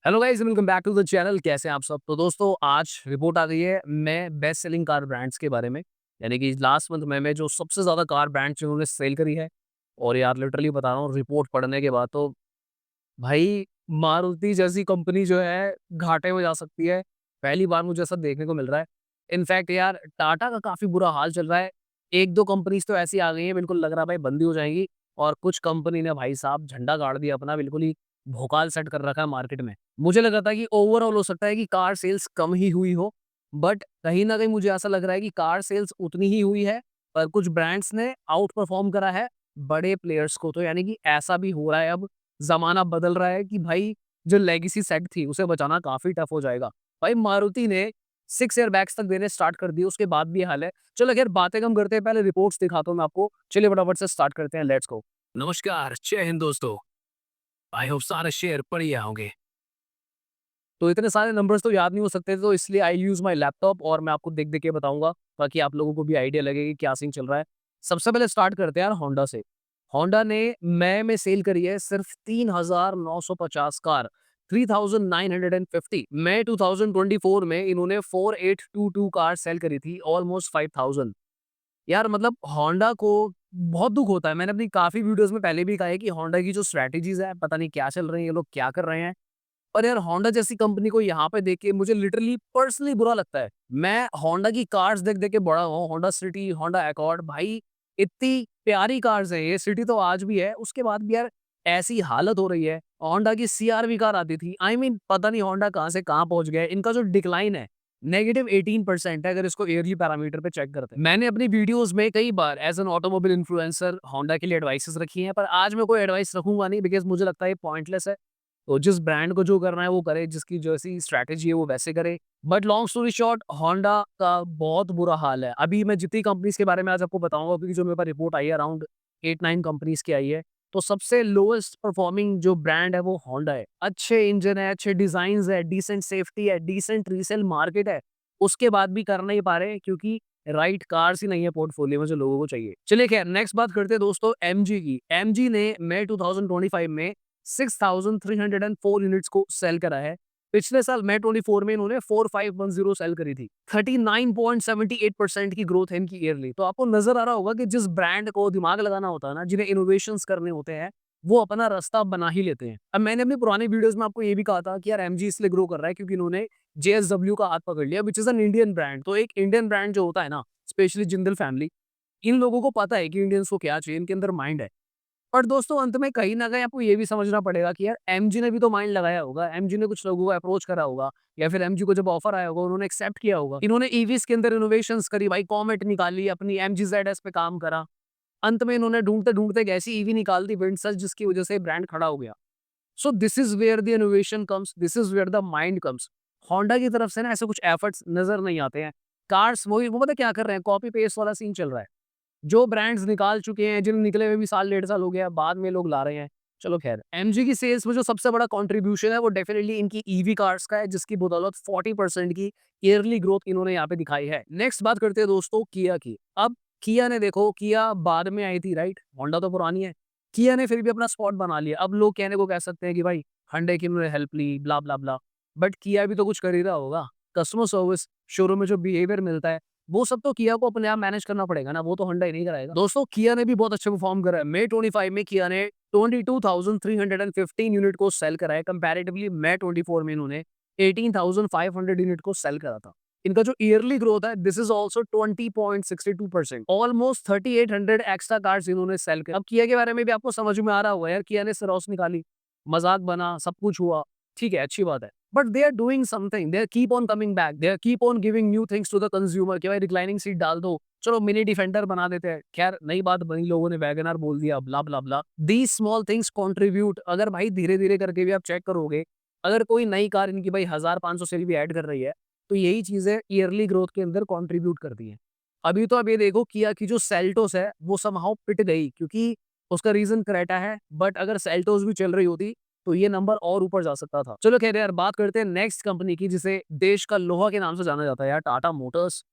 Hello guys, welcome back to the channel. कैसे हैं आप सब? तो दोस्तों, आज रिपोर्ट आ गई है मैं बेस्ट सेलिंग कार ब्रांड्स के बारे में। यानी कि लास्ट मंथ में जो सबसे ज़्यादा कार ब्रांड्स जिन्होंने सेल करी है। और यार लिटरली बता रहा हूँ, रिपोर्ट पढ़ने के बाद तो भाई मारुति जैसी कंपनी जो है घाटे में जा सकती है। पहली बार मुझे ऐसा देखने को मिल रहा है। इनफैक्ट यार टाटा का काफ़ी बुरा हाल चल रहा है। 1-2 कंपनीज़ तो ऐसी आ गई हैं, बिल्कुल लग रहा है भाई बंद ही हो जाएँगी। और कुछ कंपनी ने भाई साहब झंडा गाड़ दिया अपना, बिल्कुल ही भौकाल सेट कर रखा है मार्केट में। मुझे लगा था कि ओवरऑल हो सकता है कि कार सेल्स कम ही हुई हो, बट कहीं न कहीं मुझे ऐसा लग रहा है कि कार सेल्स उतनी ही हुई है, पर कुछ ब्रांड्स ने आउट परफ़ॉर्म करा है बड़े प्लेयर्स को। तो यानी कि ऐसा भी हो रहा है अब, ज़माना बदल रहा है कि भाई जो लेगेसी सेट थी उसे बचाना काफ़ी टफ हो जाएगा। भाई मारुति ने 6 एयरबैग्स तक देने स्टार्ट कर दिए, उसके बाद भी ये हाल है। चलो खैर बातें कम करते हैं, पहले रिपोर्ट्स दिखाता हूँ मैं आपको। चलिए फटाफट से स्टार्ट करते हैं, लेट्स गो। नमस्कार, जय हिंद दोस्तों। आई होप सारे शेयर बढ़िया होंगे। तो इतने सारे नंबर्स तो याद नहीं हो सकते, तो इसलिए आई यूज़ माय लैपटॉप और मैं आपको देख-देख के बताऊँगा, ताकि आप लोगों को भी आइडिया लगे कि क्या सीन चल रहा है। सबसे पहले स्टार्ट करते हैं यार होंडा से। होंडा ने मई में सेल करी है सिर्फ 3,950 कार, 3,950। मई 2024 में इन्होंने 4,822 कार सेल करी थी, ऑलमोस्ट 5,000। यार मतलब होंडा को बहुत दुःख होता है। मैंने अपनी काफ़ी वीडियोज़ में पहले भी कहा है कि होंडा की जो स्ट्रैटेजीज़ है, पता नहीं क्या चल रही है, ये लोग क्या कर रहे हैं। पर यार होंडा जैसी कंपनी को यहाँ पे देख के मुझे लिटरली पर्सनली बुरा लगता है। मैं होंडा की कार्स देख-देख के बड़ा हुआ हूँ, होंडा सिटी, होंडा अकॉर्ड, भाई इतनी प्यारी कार्स हैं ये, सिटी तो आज भी है, उसके बाद भी यार ऐसी हालत हो रही है। होंडा की सीआर-वी कार आती थी, आई मीन पता नहीं होंडा कहाँ से कहाँ पहुँच गया है। इनका जो डिक्लाइन है, -18% है अगर इसको ईयरली पैरामीटर पे चेक करते हैं। मैंने अपनी वीडियोज़ में कई बार as an automobile influencer Honda के लिए एडवाइसेज़ रखी हैं, पर आज मैं कोई एडवाइस रखूँगा नहीं, बिकॉज़ मुझे लगता है ये पॉइंटलेस है। तो जिस ब्रांड को जो करना है वो करे, जिसकी जैसी स्ट्रैटेजी है वो वैसे करे। But long story short, Honda का बहुत बुरा हाल है। अभी मैं जितनी कंपनीज़ के बारे में आज आपको बताऊँगा, क्योंकि जो मेरे पास रिपोर्ट आई है अराउंड 8-9 कंपनीज़ की आई है। तो सबसे लोएस्ट परफॉर्मिंग जो ब्रांड है वो होंडा है। अच्छे इंजन है, अच्छे डिज़ाइन्स है, डिसेंट सेफ्टी है, डिसेंट रीसेल मार्केट है। उसके बाद भी कर नहीं पा रहे, क्योंकि राइट कार्स ही नहीं है पोर्टफोलियो में जो लोगों को चाहिए। चलिए खैर नेक्स्ट बात करते हैं दोस्तों एमजी की। एमजी ने मई 2025 में 6,304 यूनिट्स को सेल करा है। पिछले साल मई 24 में इन्होंने 4,510 सेल करी थी। 39.78% की ग्रोथ है इनकी ईयरली। तो आपको नज़र आ रहा होगा कि जिस ब्रांड को दिमाग लगाना होता है ना, जिन्हें इनोवेशंस करने होते हैं, वो अपना रास्ता बना ही लेते हैं। अब मैंने अपनी पुरानी वीडियोज़ में आपको ये भी कहा था कि यार एमजी इसलिए ग्रो कर रहा है क्योंकि इन्होंने जेएसडब्ल्यू का हाथ पकड़ लिया, which is an Indian brand. तो एक इंडियन ब्रांड जो होता है ना, स्पेशली जिंदल फैमिली, इन लोगों को पता है कि इंडियंस को क्या चाहिए, इनके अंदर माइंड है। पर दोस्तों अंत में कहीं न कहीं आपको ये भी समझना पड़ेगा कि यार एमजी ने भी तो माइंड लगाया होगा, एमजी ने कुछ लोगों को अप्रोच करा होगा, या फिर एमजी को जब ऑफर आया होगा उन्होंने एक्सेप्ट किया होगा। इन्होंने ईवीज़ के अंदर इनोवेशंस करी भाई, कॉमेट निकाली, अपनी एमजी ज़ेडएस पे काम करा। अंत में इन्होंने ढूँढते-ढूँढते एक ऐसी ईवी निकाल दी विंडसर, जिसकी वजह से ब्रांड खड़ा हो गया। So this is where the innovation comes, this is where the mind comes. Honda की तरफ से ना ऐसे कुछ एफर्ट्स नज़र नहीं आते हैं। कार्स वही वो पता है क्या कर रहे हैं, कॉपी पेस्ट वाला सीन चल रहा है। जो ब्रांड्स निकाल चुके हैं, जिन्हें निकले हुए भी साल डेढ़ साल हो गया, बाद में लोग ला रहे हैं। चलो ख़ैर, एमजी की सेल्स में जो सबसे बड़ा कंट्रीब्यूशन है वो डेफिनिटली इनकी ईवी कार्स का है, जिसकी बदौलत 40% की ईयरली ग्रोथ इन्होंने यहाँ पे दिखाई है। नेक्स्ट बात करते हैं दोस्तों किया की। अब किया ने देखो, किया बाद में आई थी राइट? होंडा तो पुरानी है। किया ने फिर भी अपना स्पॉट बना लिया। अब लोग कहने को कह सकते हैं कि भाई hyundai की इन्होंने help Lee, blah blah blah. But किया भी तो कुछ कर ही रहा होगा। कस्टमर सर्विस, शोरूम में जो बिहेवियर मिलता है, वो सब तो किया को अपने आप मैनेज करना पड़ेगा ना, वो तो होंडा ही नहीं कराएगा। दोस्तों किया ने भी बहुत अच्छा परफॉर्म करा है। मई 25 में किया ने 22,315 यूनिट को सेल करा है। कंपैरेटिवली मई 24 में इन्होंने 18,500 यूनिट को सेल करा था। इनका जो ईयरली ग्रोथ है this is also 20.62%, almost 3800 extra cars इन्होंने सेल किया। अब किया के बारे में भी आपको समझ में आ रहा होगा यार, किया ने सरोस निकाली, मजाक बना, सब कुछ हुआ, ठीक है, अच्छी बात है। But they are doing something, they keep on coming back, they keep on giving new things to the consumer कि भाई रिक्लाइनिंग सीट डाल दो, चलो मिनी डिफेंडर बना देते हैं। खैर नई बात बनी, लोगों ने वैगनआर बोल दिया, ब्ला ब्ला ब्ला। दीज स्मॉल थिंग्स कंट्रीब्यूट, अगर भाई धीरे धीरे करके भी आप चेक करोगे, अगर कोई नई कार इनकी भाई 1500 से भी ऐड कर रही है, तो यही चीजें ईयरली ग्रोथ के अंदर कंट्रीब्यूट करती हैं। अभी तो आप ये देखो किया की जो सेल्टोस है वो समहाउ पिट गई, क्योंकि उसका रीजन क्रेटा है। बट अगर सेल्टोस भी चल रही होती तो ये नंबर और ऊपर जा सकता था। चलो खैर यार, बात करते हैं नेक्स्ट कंपनी की, जिसे देश का लोहा के नाम से जाना जाता है यार, टाटा मोटर्स।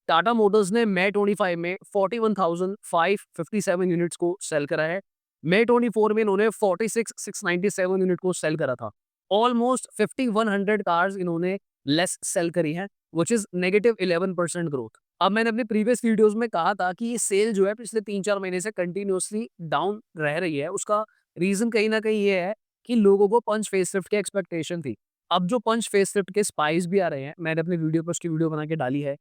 टाटा मोटर्स ने मई 25 में 41,557 यूनिट्स को सेल करा है। मई 24 में इन्होंने 46,697 यूनिट को सेल करा था। ऑलमोस्ट 50-100 कार्स इन्होंने लेस सेल करी है, व्हिच इज़ -11% ग्रोथ। अब मैंने अपने प्रीवियस वीडियोज़ में कहा था कि ये सेल जो है पिछले 3-4 महीने से कंटिन्यूअसली डाउन रह रही है। उसका रीज़न कहीं न कहीं ये है कि लोगों को पंच फेसलिफ्ट की एक्सपेक्टेशन थी। अब जो पंच फेसलिफ्ट के स्पाइस भी आ रहे हैं, मैंने अपनी वीडियो पे उसकी वीडियो बना के डाली है।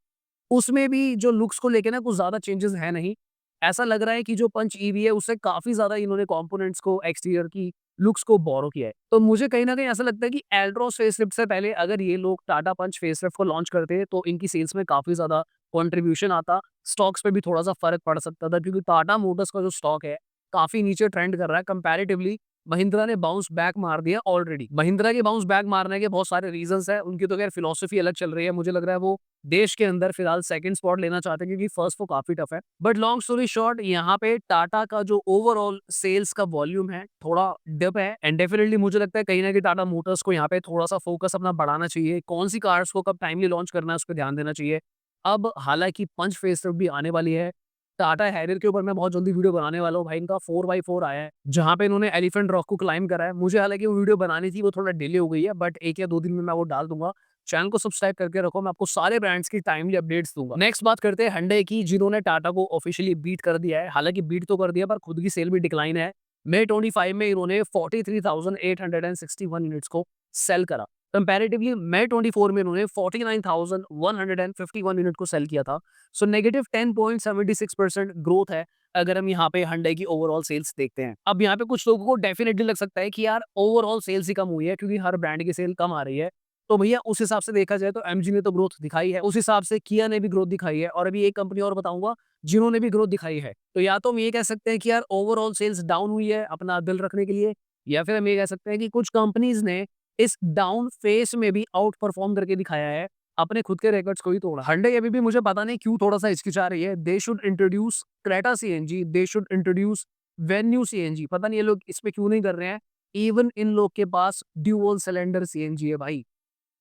उसमें भी जो लुक्स को लेके ना कुछ ज़्यादा चेंजेस है नहीं। ऐसा लग रहा है कि जो पंच ईवी है उससे काफ़ी ज़्यादा इन्होंने कंपोनेंट्स को, एक्सटीरियर की लुक्स को बोरो किया है। तो मुझे कहीं न कहीं ऐसा लगता है कि एल्ट्रॉस फेसलिफ्ट से पहले अगर ये लोग टाटा पंच फेसलिफ्ट को लॉन्च करते तो इनकी सेल्स में काफ़ी ज़्यादा कंट्रीब्यूशन आता। स्टॉक्स पे भी थोड़ा-सा फ़र्क पड़ सकता था क्योंकि टाटा मोटर्स का जो स्टॉक है, काफ़ी नीचे ट्रेंड कर रहा है कंपैरेटिवली। महिंद्रा ने बाउंस बैक मार दिया ऑलरेडी। महिंद्रा के बाउंस बैक मारने के बहुत सारे रीज़न्स हैं। उनकी तो खैर फिलॉसफी अलग चल रही है। मुझे लग रहा है वो देश के अंदर फिलहाल सेकंड स्पॉट लेना चाहते हैं क्योंकि फर्स्ट तो काफ़ी टफ है। बट लॉन्ग स्टोरी शॉर्ट, यहाँ पे टाटा का जो ओवरऑल सेल्स का वॉल्यूम है, थोड़ा डिप है एंड डेफिनिटली मुझे लगता है कहीं न कहीं टाटा मोटर्स को यहाँ पे थोड़ा-सा फोकस अपना बढ़ाना चाहिए। कौन-सी कार्स को कब टाइमली लॉन्च करना है, उस पे ध्यान देना चाहिए। अब हालाँकि पंच फेसलिफ्ट भी आने वाली है। टाटा हैरियर के ऊपर मैं बहुत जल्दी वीडियो बनाने वाला हूँ भाई, इनका 4x4 आया है, जहाँ पे इन्होंने एलिफेंट रॉक को क्लाइंब करा है। मुझे हालाँकि वो वीडियो बनानी थी, वो थोड़ा डिले हो गई है, बट 1 या 2 दिन में मैं वो डाल दूँगा। चैनल को सब्सक्राइब करके रखो, मैं आपको सारे ब्रांड्स की टाइमली अपडेट्स दूँगा। नेक्स्ट बात करते हैं hyundai की, जिन्होंने टाटा को ऑफिशियली बीट कर दिया है। हालाँकि बीट तो कर दिया पर खुद की सेल भी डिक्लाइन है। मई 25 में इन्होंने 43,861 यूनिट्स को सेल करा। कंपैरेटिवली मई 24 में इन्होंने 49,151 यूनिट को सेल किया था। सो नेगेटिव 10.76% ग्रोथ है अगर हम यहाँ पे hyundai की ओवरऑल सेल्स देखते हैं। अब यहाँ पे कुछ लोगों को डेफिनेटली लग सकता है कि यार ओवरऑल सेल्स ही कम हुई है क्योंकि हर ब्रांड की सेल कम आ रही है। तो भैया उस हिसाब से देखा जाए तो एमजी ने तो ग्रोथ दिखाई है, उस हिसाब से किया ने भी ग्रोथ दिखाई है और अभी एक कंपनी और बताऊँगा जिन्होंने भी ग्रोथ दिखाई है। तो या तो हम ये कह सकते हैं कि यार ओवरऑल सेल्स डाउन हुई है अपना दिल रखने के लिए, या फिर हम ये कह सकते हैं कि कुछ कंपनीज़ ने इस डाउन फेज़ में भी आउट परफॉर्म करके दिखाया है, अपने खुद के रिकॉर्ड्स को ही तोड़ा। hyundai अभी भी मुझे पता नहीं क्यों थोड़ा-सा हिचकिचा रही है। They should introduce Creta CNG, they should introduce venue CNG, पता नहीं ये लोग इस पे क्यों नहीं कर रहे हैं। इवन इन लोग के पास ड्यूल सिलेंडर सीएनजी है भाई।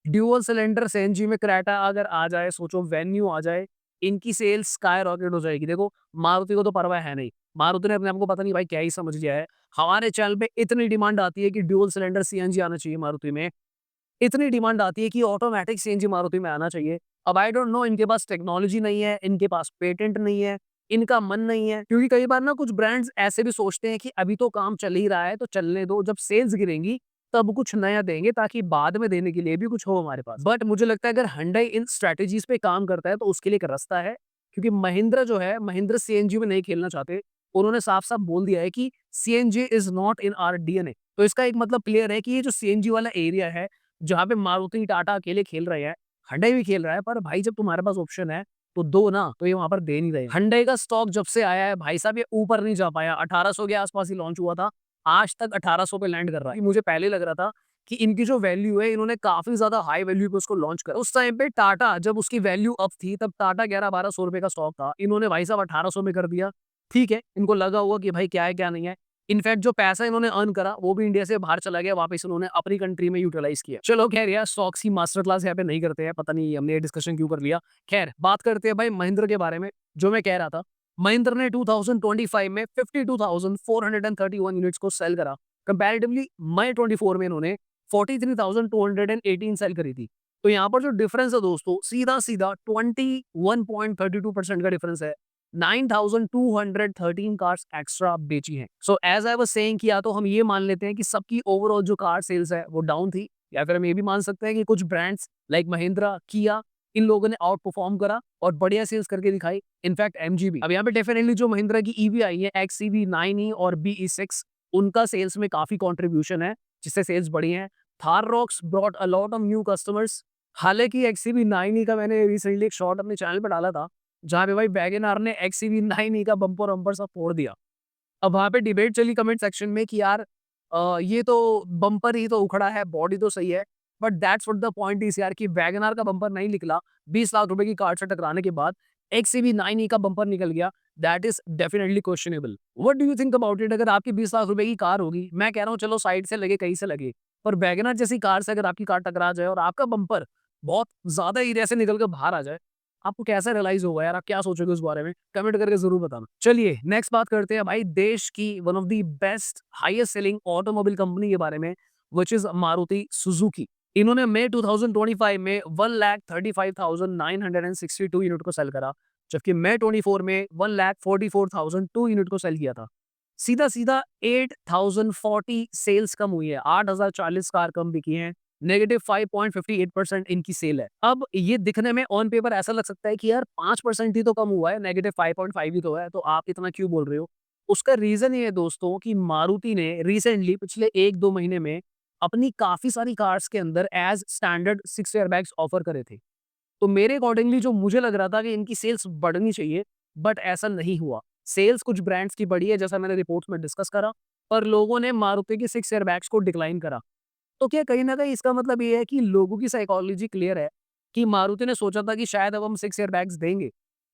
ड्यूल सिलेंडर सीएनजी में क्रेटा अगर आ जाए, सोचो वेन्यू आ जाए, इनकी सेल्स स्काई रॉकेट हो जाएगी। देखो मारुति को तो परवाह है नहीं, मारुति ने अपने आप को पता नहीं भाई क्या ही समझ लिया है। हमारे चैनल पे इतनी डिमांड आती है कि ड्यूल सिलेंडर सीएनजी आना चाहिए मारुति में, इतनी डिमांड आती है कि ऑटोमैटिक सीएनजी मारुति में आना चाहिए। अब आई डोंट नो इनके पास टेक्नोलॉजी नहीं है, इनके पास पेटेंट नहीं है, इनका मन नहीं है, क्योंकि कई बार ना कुछ ब्रांड्स ऐसे भी सोचते हैं कि अभी तो काम चल ही रहा है तो चलने दो, जब सेल्स गिरेंगी तब कुछ नया देंगे ताकि बाद में देने के लिए भी कुछ हो हमारे पास। बट मुझे लगता है अगर hyundai इन स्ट्रैटेजीज पे काम करता है तो उसके लिए एक रास्ता है, क्योंकि महिंद्रा जो है, महिंद्रा सीएनजी में नहीं खेलना चाहते। उन्होंने साफ-साफ बोल दिया है कि CNG is not in our DNA. तो इसका एक मतलब क्लियर है कि ये जो सीएनजी वाला एरिया है, जहाँ पे मारुति, टाटा अकेले खेल रहे हैं, hyundai भी खेल रहा है, पर भाई जब तुम्हारे पास ऑप्शन है, तो दो ना, तो ये वहाँ पर दे नहीं रहे। hyundai का स्टॉक जब से आया है, भाई साहब ये ऊपर नहीं जा पाया, 1800 के आस-पास ही लॉन्च हुआ था, आज तक 1800 पे लैंड कर रहा है। मुझे पहले लग रहा था कि इनकी जो वैल्यू है, इन्होंने काफ़ी ज़्यादा हाई वैल्यू पे उसको लॉन्च करा। उस टाइम पे टाटा जब उसकी वैल्यू अप थी, तब टाटा 1100-1200 रुपए का स्टॉक था। इन्होंने भाई साहब 1800 में कर दिया। ठीक है, इनको लगा होगा कि भाई क्या है, क्या नहीं है। इनफैक्ट जो पैसा इन्होंने अर्न करा, वो भी इंडिया से बाहर चला गया, वापस उन्होंने अपनी कंट्री में यूटिलाइज़ किया। चलो खैर यार, स्टॉक्स की मास्टर क्लास यहाँ पे नहीं करते हैं, पता नहीं हमने ये डिस्कशन क्यों कर लिया। खैर, बात करते हैं भाई महिंद्रा के बारे में, जो मैं कह रहा था। महिंद्रा ने 2025 में 52,431 यूनिट्स को सेल करा। कंपैरेटिवली मई 24 में इन्होंने 43,218 सेल करी थी। तो यहाँ पर जो डिफरेंस है दोस्तों, सीधा-सीधा 21.32% का डिफरेंस है। 9,213 कार्स एक्स्ट्रा बेची हैं। So as I was saying कि या तो हम ये मान लेते हैं कि सबकी ओवरऑल जो कार सेल्स है वो डाउन थी, या फिर हम ये भी मान सकते हैं कि कुछ ब्रांड्स लाइक महिंद्रा, किया, इन लोगों ने आउट परफॉर्म करा और बढ़िया सेल्स करके दिखाई। इनफैक्ट एमजी भी। अब यहाँ पे डेफिनेटली जो महिंद्रा की ईवी आई है, एक्सईवी 9e और बीई6, उनका सेल्स में काफ़ी कंट्रीब्यूशन है, जिससे सेल्स बढ़ी हैं। Thar rocks brought a lot of new customers. हालाँकि एक्सईवी 9e का मैंने रिसेंटली एक शॉट अपने चैनल पे डाला था, जहाँ पे भाई वैगन आर ने एक्सईवी 9e का बम्पर-वम्पर सब फोड़ दिया। अब वहाँ पे डिबेट चली कमेंट सेक्शन में कि यार ये तो बम्पर ही तो उखड़ा है, बॉडी तो सही है, but that's what the point is यार कि वैगन आर का बम्पर नहीं निकला, 20 लाख रुपए की कार से टकराने के बाद एक्सईवी 9e का बम्पर निकल गया, that is definitely questionable. What do you think about it? अगर आपकी 20 लाख रुपए की कार होगी, मैं कह रहा हूँ चलो साइड से लगे, कहीं से लगे, पर वैगन आर जैसी कार से अगर आपकी कार टकरा जाए और आपका बम्पर बहुत ज़्यादा एरिया से निकल के बाहर आ जाए, आपको कैसा रियलाइज़ होगा यार? आप क्या सोचोगे उस बारे में? कमेंट करके ज़रूर बताना। चलिए नेक्स्ट बात करते हैं भाई देश की one of the best highest selling automobile company के बारे में, व्हिच इज मारुति सुजुकी। इन्होंने मई 2025 में 1,35,962 यूनिट को सेल करा, जबकि मई 24 में 1,44,002 यूनिट को सेल किया था। सीधा-सीधा 8,040 सेल्स कम हुई है, 8,040 कार कम बिकी हैं, नेगेटिव 5.58% इनकी सेल है। अब ये दिखने में ऑन पेपर ऐसा लग सकता है कि यार 5% ही तो कम हुआ है, नेगेटिव 5.5 ही तो है, तो आप इतना क्यों बोल रहे हो? उसका रीज़न ये है दोस्तों कि मारुति ने रिसेंटली पिछले 1-2 महीने में अपनी काफ़ी सारी कार्स के अंदर एज़ स्टैंडर्ड 6 एयरबैग्स ऑफर करे थे। तो मेरे अकॉर्डिंगली जो मुझे लग रहा था कि इनकी सेल्स बढ़नी चाहिए, बट ऐसा नहीं हुआ। सेल्स कुछ ब्रांड्स की बढ़ी है जैसा मैंने रिपोर्ट्स में डिस्कस करा, पर लोगों ने मारुति के 6 एयरबैग्स को डिक्लाइन करा। तो क्या कहीं न कहीं इसका मतलब ये है कि लोगों की साइकोलॉजी क्लियर है कि मारुति ने सोचा था कि शायद अब हम 6 एयरबैग्स देंगे,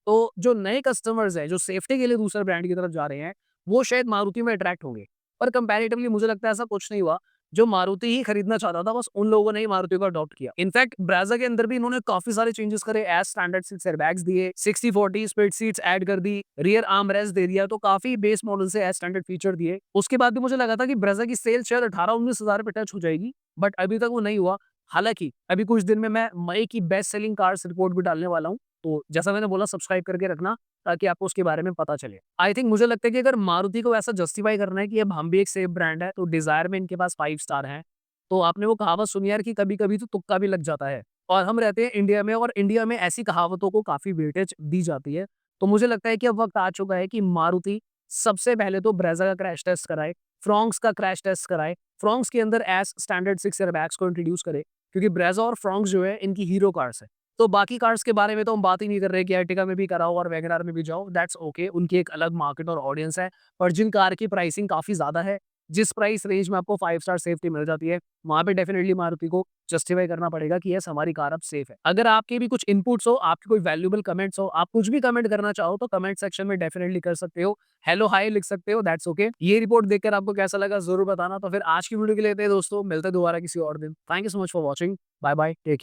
तो जो नए कस्टमर्स हैं, जो सेफ्टी के लिए दूसरे ब्रांड की तरफ जा रहे हैं, वो शायद मारुति में अट्रैक्ट होंगे। पर कंपैरेटिवली मुझे लगता है ऐसा कुछ नहीं हुआ। जो मारुति ही खरीदना चाहता था, बस उन लोगों ने ही मारुति को अडॉप्ट किया। इनफैक्ट ब्रेज़ा के अंदर भी इन्होंने काफ़ी सारे चेंजेस करे, एज़ स्टैंडर्ड 6 एयरबैग्स दिए, 60-40 स्प्लिट सीट्स ऐड कर दी, रियर आर्म रेस्ट दे दिया, तो काफ़ी बेस मॉडल से एज़ स्टैंडर्ड फीचर दिए। उसके बाद भी मुझे लगा था कि ब्रेज़ा की सेल शायद 18-19 हज़ार पे टच हो जाएगी, बट अभी तक वो नहीं हुआ। हालाँकि अभी कुछ दिन में मैं मई की बेस्ट सेलिंग कार्स रिपोर्ट भी डालने वाला हूँ, तो जैसा मैंने बोला सब्सक्राइब करके रखना ताकि आपको उसके बारे में पता चले। आई थिंक मुझे लगता है कि अगर मारुति को ऐसा जस्टिफाई करना है कि अब हम भी एक सेफ ब्रांड है, तो डिज़ायर में इनके पास 5 स्टार हैं। तो आपने वो कहावत सुनी यार कि कभी-कभी तो तुक्का भी लग जाता है और हम रहते हैं इंडिया में और इंडिया में ऐसी कहावतों को काफ़ी वेटेज दी जाती है। तो मुझे लगता है कि अब वक़्त आ चुका है कि मारुति सबसे पहले तो ब्रेज़ा का क्रैश टेस्ट कराए, फ्रोंक्स का क्रैश टेस्ट कराए, फ्रोंक्स के अंदर एज़ स्टैंडर्ड 6 एयरबैग्स को इंट्रोड्यूस करे क्योंकि ब्रेज़ा और फ्रोंक्स जो है इनकी हीरो कार्स हैं। तो बाकी कार्स के बारे में तो हम बात ही नहीं कर रहे कि अर्टिगा में भी कराओ और वैगन आर में भी जाओ, दैट्स ओके उनकी एक अलग मार्केट और ऑडियंस है। पर जिन कार की प्राइसिंग काफ़ी ज़्यादा है, जिस प्राइस रेंज में आपको 5 स्टार सेफ्टी मिल जाती है, वहाँ पे डेफिनिटली मारुति को जस्टिफाई करना पड़ेगा कि यस हमारी कार अब सेफ है। अगर आपके भी कुछ इनपुट्स हो, आपके कोई वैल्यूएबल कमेंट्स हो, आप कुछ भी कमेंट करना चाहो तो कमेंट सेक्शन में डेफिनिटली कर सकते हो। हेलो, हाय लिख सकते हो, दैट्स ओके। ये रिपोर्ट देखकर आपको कैसा लगा ज़रूर बताना। तो फिर आज की वीडियो के लिए इतना ही दोस्तों, मिलते हैं दोबारा किसी और दिन। Thank you so much for watching. Bye bye, take care.